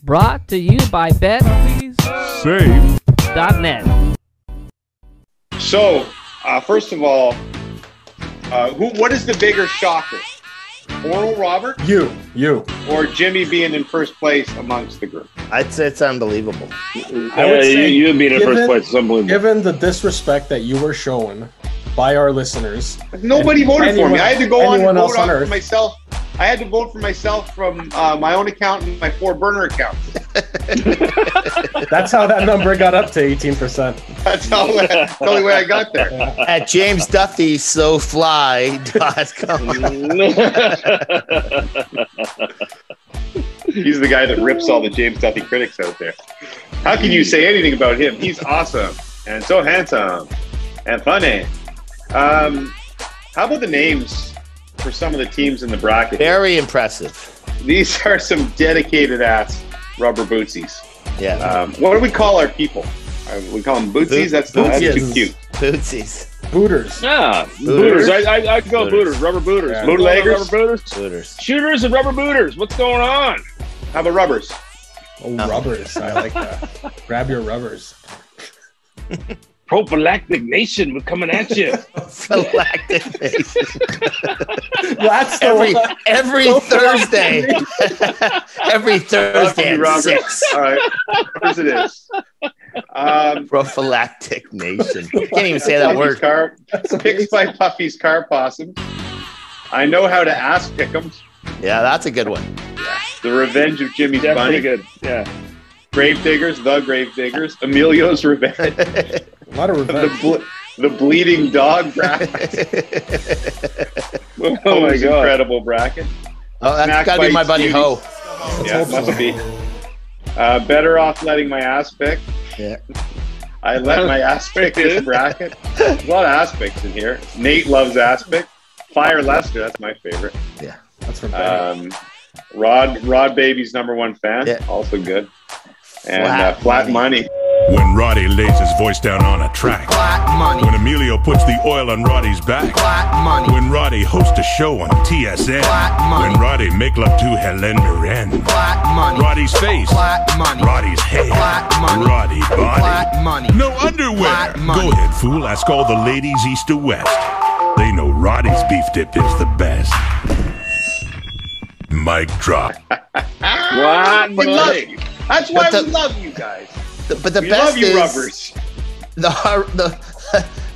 Brought to you by BetSafe.net. So, first of all, what is the bigger shocker? Oral Robert? You. Or Jimmy being in first place amongst the group? I'd say it's unbelievable. I would say you being in first place is unbelievable. Given the disrespect that you were shown by our listeners. Nobody voted for me. I had to go on and vote on for myself. I had to vote for myself from my own account and my 4 burner accounts. That's how that number got up to 18%. That's the only way I got there. Yeah. At jamesduffysofly.com. He's the guy that rips all the James Duffy critics out there. How can you say anything about him? He's awesome and so handsome and funny. How about the names for some of the teams in the bracket? Very impressive. These are some dedicated ass rubber bootsies. Yeah. What do we call our people? We call them bootsies? That's too cute. Bootsies. Booters. Yeah, booters. I'd go booters. Rubber booters. Yeah. Bootleggers? Rubber booters. Booters. Shooters and rubber booters. What's going on? How about rubbers? Oh, rubbers. I like that. Grab your rubbers. Prophylactic Nation, we're coming at you. Prophylactic Nation. That's every Thursday. Every Thursday at 6. All right. Of course it is. Prophylactic Nation. Can't even say that word. Picks by Puffy's Car Possum. I know how to ass pick 'em. Yeah, that's a good one. The Revenge of Jimmy's Yeah, Bunny. pretty good. Yeah. Gravediggers, the Gravediggers. Emilio's Revenge. A lot of revenge. The Bleeding Dog bracket. Oh my God. Incredible bracket. Oh, that's Snack got to be my bites, buddy cuties. Ho. Yeah, must be. Better off letting my ass pick. Yeah. I let my ass pick this bracket. There's a lot of ass picks in here. Nate loves ass pick. Fire Lester, that's my favorite. Yeah. That's from Benny. Rod Baby's #1 fan, Yeah. also good. And Flat Money. When Roddy lays his voice down on a track. When Emilio puts the oil on Roddy's back. When Roddy hosts a show on TSN. When Roddy make love to Helen Mirren. Roddy's face. Roddy's hair. Roddy body. No underwear. Go ahead, fool. Ask all the ladies east to west. They know Roddy's beef dip is the best. Mic drop. What? We love you. That's why we love you guys. But the We best love you, is rubbers.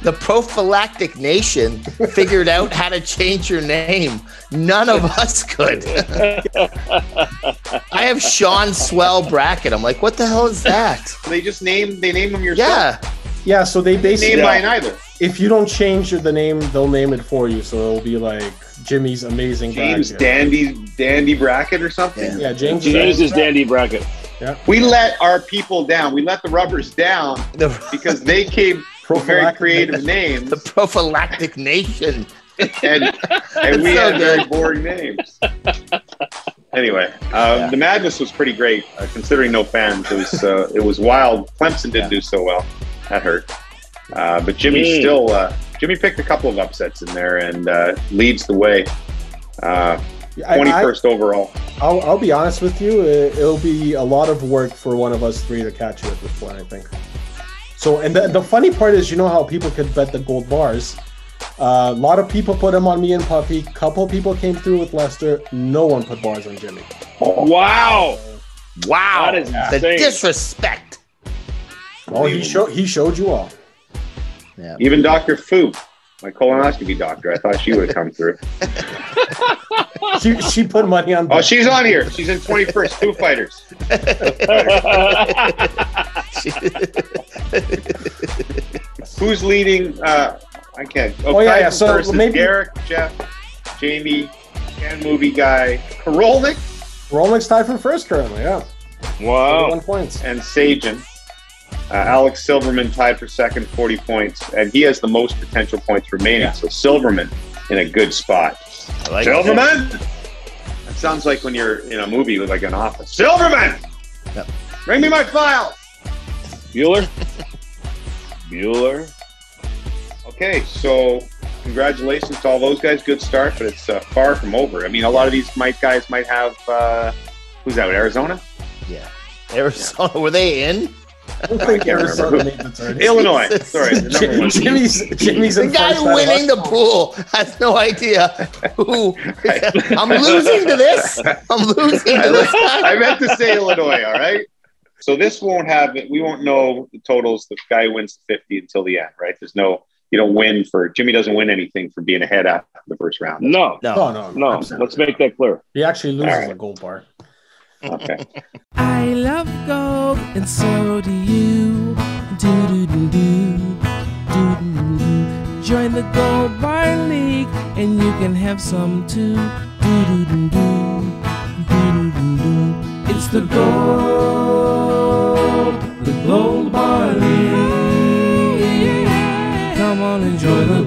the Prophylactic Nation figured out how to change your name. None of us could. I have Sean Swell Bracket. I'm like, what the hell is that? They name them yourself. Yeah. So they basically Name mine either. If you don't change the name, they'll name it for you. So it'll be like Jimmy's Amazing James Bracket. Dandy Bracket or something. Yeah, James James' Dandy Bracket. Yeah. We let our people down. We let the rubbers down because they came with very creative names. The Prophylactic Nation. and we had very boring names. Anyway, the madness was pretty great, considering no fans. It was wild. Clemson didn't do so well. That hurt. But Jimmy Jimmy picked a couple of upsets in there and leads the way. 21st overall. I'll be honest with you. It'll be a lot of work for one of us three to catch you at this point, I think. So, and the funny part is, you know how people could bet the gold bars. A lot of people put them on me and Puffy. Couple people came through with Lester. No one put bars on Jimmy. Wow. Wow. That is the insane. disrespect. Oh, he showed you all. Yeah. Even Dr. Fu, my colonoscopy doctor, I thought she would have come through. She put money on. Oh, she's on here. She's in 21st. Foo Fighters. Who's leading? I can't. Oh, yeah. So versus maybe Derek, Jeff, Jamie, Can Movie Guy, Karolnik, Rolnick's tied for first currently. Yeah. Wow. 41 points. and Sajin. Alex Silverman tied for second, 40 points, and he has the most potential points remaining. Yeah. So Silverman in a good spot. I like Silverman. That sounds like when you're in a movie with like an office. Silverman. Yep. Bring me my files. Bueller. Okay, so congratulations to all those guys. Good start, but it's far from over. I mean, a lot of these guys might have who's out? Arizona. Yeah. Arizona, were they in? I don't think can't Arizona remember. made the tournament. Illinois. Sorry, the number one. Jimmy's The in guy first out of winning the us. pool has no idea who. I'm losing to this. I'm losing to this guy. I meant to say Illinois, all right? So this won't have it. We won't know the totals. The guy who wins the 50 until the end, right? There's no, you don't win for, Jimmy doesn't win anything for being ahead after the first round. No. No. Let's make that clear. He actually loses All right. a gold bar. Okay. I love gold, and so do you. Do do do do. Do do do. Join the Gold Bar League, and you can have some too. Do do do do. Do do do do. It's the Gold Bar League. Come on and join the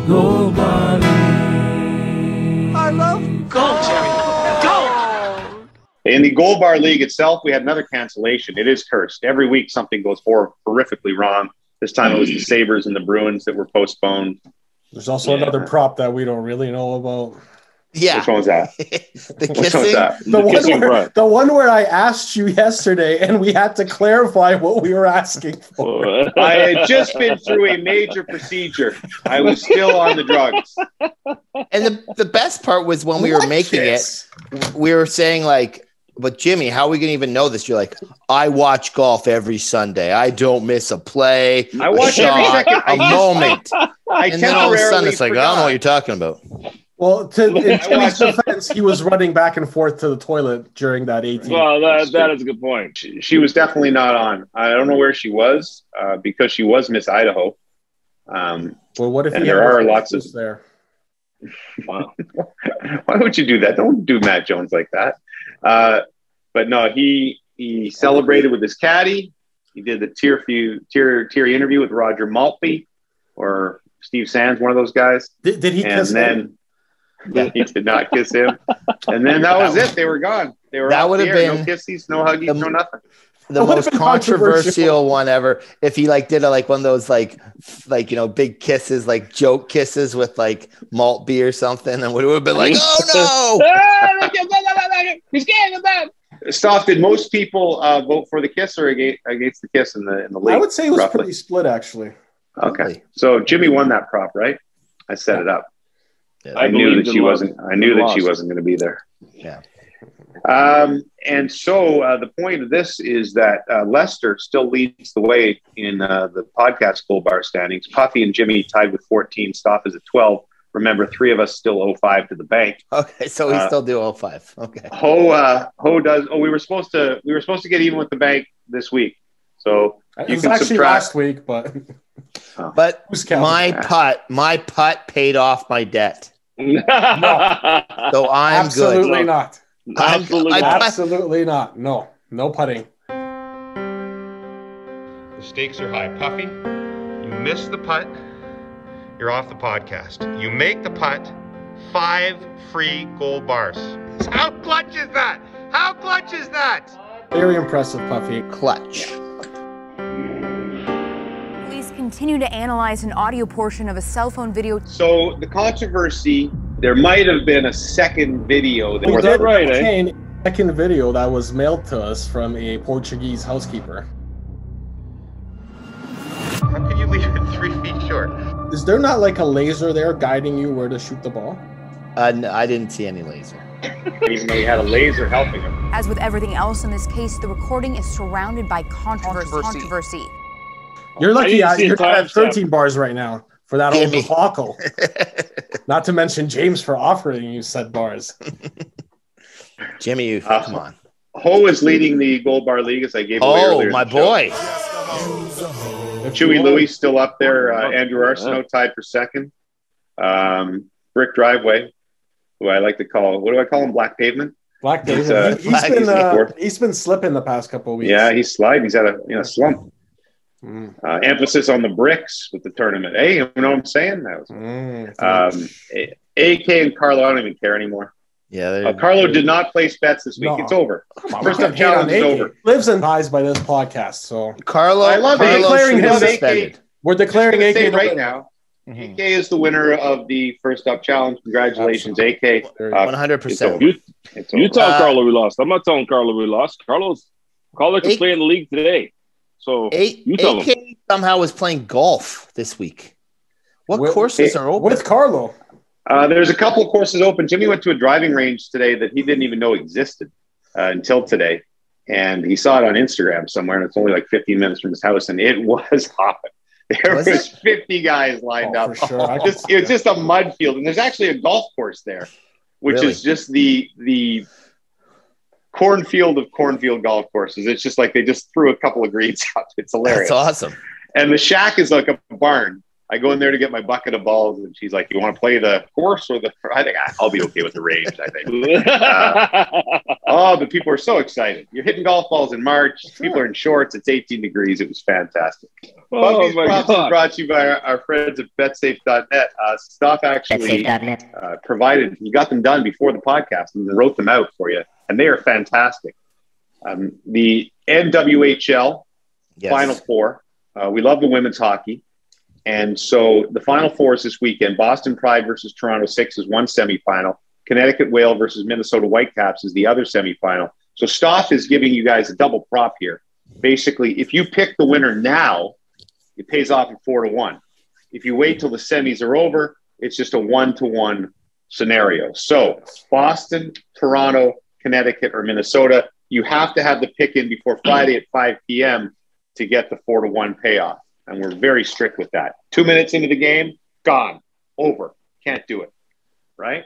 Gold Bar League. I love gold, Jerry. In the Gold Bar League itself, we had another cancellation. It is cursed. Every week something goes horrifically wrong. This time it was the Sabres and the Bruins that were postponed. There's also another prop that we don't really know about. Yeah. Which one was that? The Which one was kissing. that? The one where I asked you yesterday and we had to clarify what we were asking for. I had just been through a major procedure. I was still on the drugs. And the best part was when we were making it, we were saying like, but Jimmy, how are we going to even know this? You're like, I watch golf every Sunday. I don't miss a play, I watch every second. a moment. And then all of a sudden it's like, I don't know what you're talking about. Well, in Jimmy's defense, he was running back and forth to the toilet during that 18. Well, that is a good point. She was definitely not on. I don't know where she was because she was Miss Idaho. Well, what if and he there had are lots of there? Wow. Why would you do that? Don't do Matt Jones like that. But no, he celebrated with his caddy. He did the teary interview with Roger Maltby or Steve Sands, one of those guys. Did he kiss him? He did not kiss him. And then that was it. They were gone. They were That off would the have air. been No kissies, no huggies, no nothing. The most controversial one ever. If he like did one of those like big kisses, like joke kisses with like Maltby or something, and would have been like, oh no, he's getting that. Stoff, did most people vote for the kiss or against the kiss in the league? I would say it was roughly? pretty split, actually. Okay, Really? so Jimmy won that prop, right? I set it up. Yeah, I knew that she lost. wasn't. I knew that she wasn't going to be there. yeah. And so the point of this is that Lester still leads the way in the podcast Gold Bar standings. Puffy and Jimmy tied with 14. Stoff is at 12. Remember, 3 of us still owe 5 to the bank. Okay, so we still do 05. Okay. Ho does. Oh, we were supposed to get even with the bank this week. So It you was can actually subtract. last week, but But Who's counting? my putt paid off my debt, No. so I'm absolutely good. not. Absolutely I- not. Absolutely not. No putting. The stakes are high. Puffy, you miss the putt, you're off the podcast. You make the putt, 5 free gold bars. How clutch is that? How clutch is that? Very impressive, Puffy. Clutch. Police continue to analyze an audio portion of a cell phone video. So the controversy, there might have been a second video that We was did right, eh? obtain a second video that was mailed to us from a Portuguese housekeeper. How can you leave it 3 feet short? Is there not like a laser there guiding you where to shoot the ball? No, I didn't see any laser. even though he had a laser helping him. As with everything else in this case, the recording is surrounded by controversy. You're lucky I didn't see you're a at 13 bars right now for that old Jimmy. debacle. Not to mention James for offering you said bars. Jimmy, you come on. Ho is leading the Gold Bar League, as I gave away earlier. Oh, in my the show. boy. Chewy Louis still up there. Andrew Arsenault tied for second. Brick Driveway, who I like to call, what do I call him? Black Pavement? Black He's, David. Black- He's been slipping the past couple of weeks. Yeah, he's sliding. He's at a slump. Emphasis on the bricks with the tournament. Hey, you know what I'm saying? That was, AK and Carlo, I don't even care anymore. Yeah, Carlo did not place bets this week. No. It's over. First First time challenge is over. Lives and dies by this podcast, so Carlo, I love Carlo Carlo declaring should be him suspended. we're declaring I'm gonna say AK right now. AK is the winner of the First Up Challenge. Congratulations, AK. 100%. You tell Carlo we lost. I'm not telling Carlo we lost. Carlo could play in the league today. So you tell him. AK somehow was playing golf this week. What courses are open? With Carlo. There's a couple of courses open. Jimmy went to a driving range today that he didn't even know existed until today. And he saw it on Instagram somewhere, and it's only like 15 minutes from his house, and it was hopping. There was 50 guys lined up. For sure. It was just a mud field. And there's actually a golf course there, which is just the cornfield of cornfield golf courses. It's just like they just threw a couple of greens up. It's hilarious. That's awesome. And the shack is like a barn. I go in there to get my bucket of balls, and she's like, "You want to play the course or the?" I think I'll be okay with the range. I think. But people are so excited. You're hitting golf balls in March. Sure. People are in shorts. It's 18 degrees. It was fantastic. Buffy's Props is brought to you by our friends at BetSafe.net. Stuff actually provided. You got them done before the podcast and wrote them out for you, and they are fantastic. The NWHL Final Four. We love the women's hockey. And so the Final Four is this weekend. Boston Pride versus Toronto Six is one semifinal. Connecticut Whale versus Minnesota Whitecaps is the other semifinal. So Stoff is giving you guys a double prop here. Basically, if you pick the winner now, it pays off at 4-1. If you wait till the semis are over, it's just a 1-to-1 scenario. So Boston, Toronto, Connecticut, or Minnesota, you have to have the pick in before Friday at 5 p.m. to get the 4-1 payoff. And we're very strict with that. 2 minutes into the game, gone, over, can't do it, right?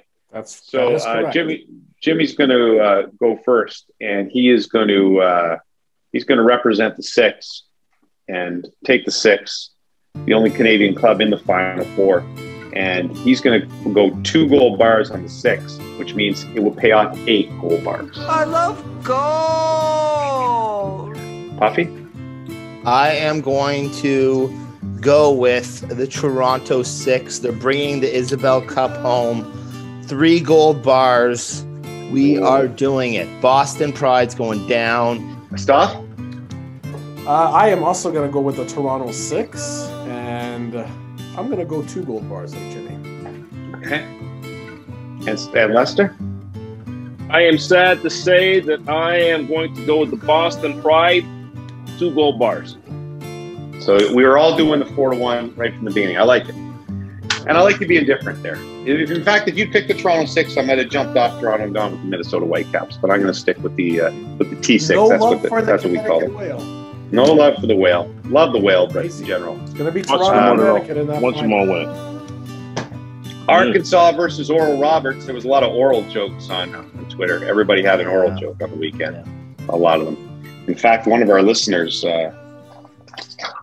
Jimmy's going to go first, and he is going to represent the Six and take the Six, the only Canadian club in the Final Four, and he's going to go 2 gold bars on the Six, which means it will pay off 8 gold bars. I love gold. Puffy? I am going to go with the Toronto Six. They're bringing the Isabel Cup home. 3 gold bars. We are doing it. Boston Pride's going down. Stuff? I am also going to go with the Toronto Six, and I'm going to go 2 gold bars like Jimmy. Okay. And Lester? I am sad to say that I am going to go with the Boston Pride. 2 gold bars. So we were all doing the 4-1 right from the beginning. I like it. And I like to be indifferent there. In fact, if you picked the Toronto Six, I might have jumped off Toronto and gone with the Minnesota Whitecaps. But I'm going to stick with the T6. No that's love what we call it. Whale. No love for the Whale. Love the Whale, but in general. It's going to be Toronto, Connecticut in that Once more win. Arkansas versus Oral Roberts. There was a lot of oral jokes on Twitter. Everybody had an oral joke on the weekend. A lot of them. In fact, one of our listeners,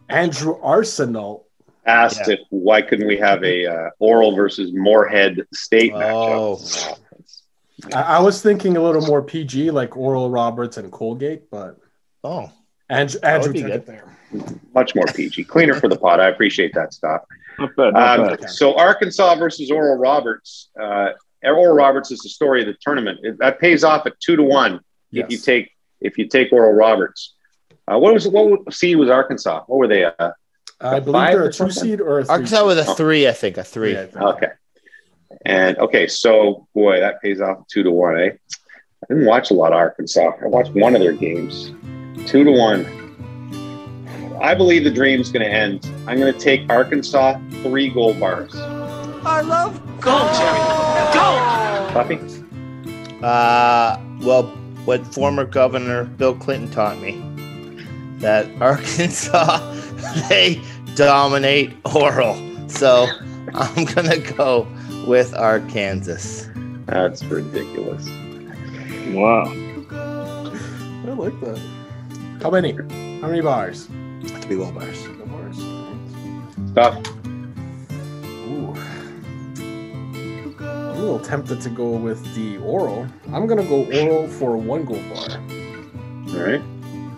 Andrew Arsenal, asked if why couldn't we have a Oral versus Moorhead State matchup. I was thinking a little more PG, like Oral Roberts and Colgate, but Andrew took it there. Much more PG, cleaner for the pot. I appreciate that stuff. Not bad. So Arkansas versus Oral Roberts. Oral Roberts is the story of the tournament. That pays off at 2-1 if you take Oral Roberts. What seed was Arkansas? What were they? I believe they're a 2 seed or a 3. Arkansas with a 3, I think. A 3. Yeah, okay. And so boy, that pays off 2-1, eh? I didn't watch a lot of Arkansas. I watched one of their games. 2-1. I believe the dream's going to end. I'm going to take Arkansas 3 gold bars. I love gold, Jimmy. Puffy? Well, what former Governor Bill Clinton taught me, that Arkansas, they dominate oral. So I'm going to go with Arkansas. That's ridiculous. Wow. I like that. How many bars? 3 gold bars. Stop. Ooh. I'm a little tempted to go with the oral. I'm going to go oral for 1 gold bar. All right.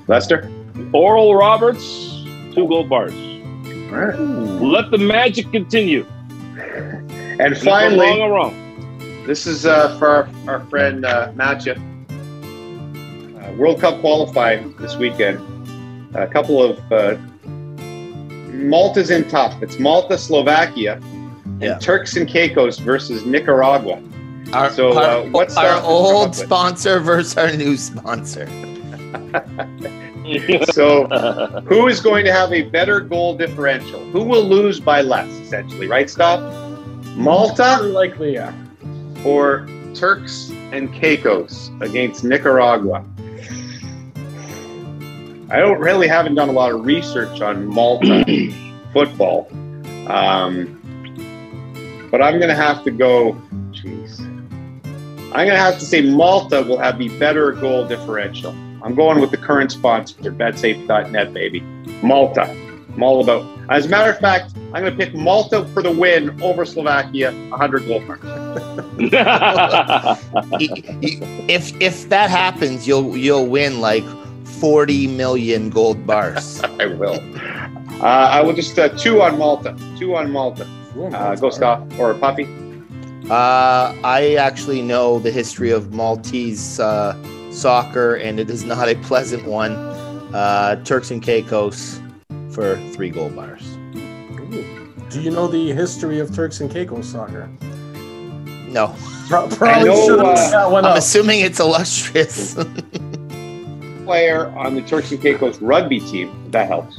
Lester? Oral Roberts, 2 gold bars. All right. Let the magic continue. And finally, wrong. This is for our friend Matcha. World Cup qualified this weekend. A couple of Malta's in tough. It's Malta, Slovakia, and Turks and Caicos versus Nicaragua. What's our old sponsor versus our new sponsor? So, who is going to have a better goal differential? Who will lose by less, essentially, right, Stop? Malta? Likely, yeah. Or Turks and Caicos against Nicaragua? I haven't done a lot of research on Malta football. But I'm going to have to go, I'm going to have to say Malta will have the better goal differential. I'm going with the current sponsor, betsafe.net, baby. Malta. I'm all about. As a matter of fact, I'm going to pick Malta for the win over Slovakia, 100 goal mark. If that happens, you'll win like 40 million gold bars. I will. I will just 2 on Malta. 2 on Malta. Go Stop or Puffy. I actually know the history of Maltese soccer, and it is not a pleasant one. Turks and Caicos for 3 gold bars. Do you know the history of Turks and Caicos soccer? No. Probably should have that one I'm up. assuming it's illustrious. Player on the Turks and Caicos rugby team. That helps.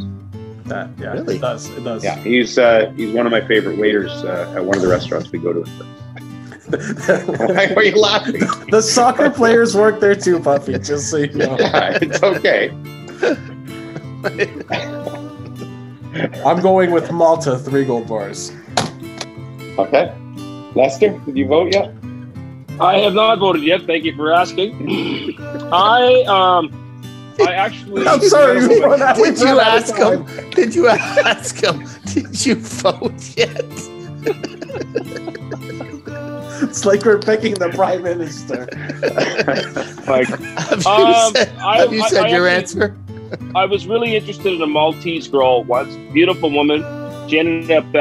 Really? It does. Yeah, he's one of my favorite waiters at one of the restaurants we go to. Why are you laughing? The soccer players work there too, Puffy, just so you know. Yeah, it's okay. I'm going with Malta, 3 gold bars. Okay. Lester, did you vote yet? I have not voted yet. Thank you for asking. I actually. I'm sorry. Did you ask him? Did you vote yet? It's like we're picking the prime minister. Have you said your answer? I was really interested in a Maltese girl once, beautiful woman. She ended up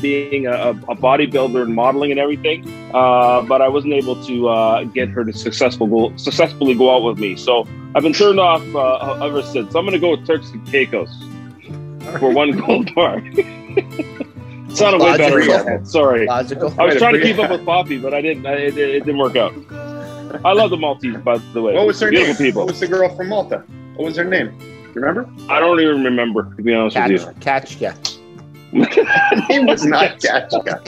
being a bodybuilder and modeling and everything, but I wasn't able to get her to successfully go out with me. So I've been turned off ever since. So I'm going to go with Turks and Caicos for 1 gold bar. Sounded way better in my head. Sorry. Logical. I was trying to keep up with Poppy, but I didn't. It didn't work out. I love the Maltese, by the way. What was her name? People. What was the girl from Malta? What was her name? You remember? I don't even remember, to be honest with you. Kachka. Her name was not Kachka.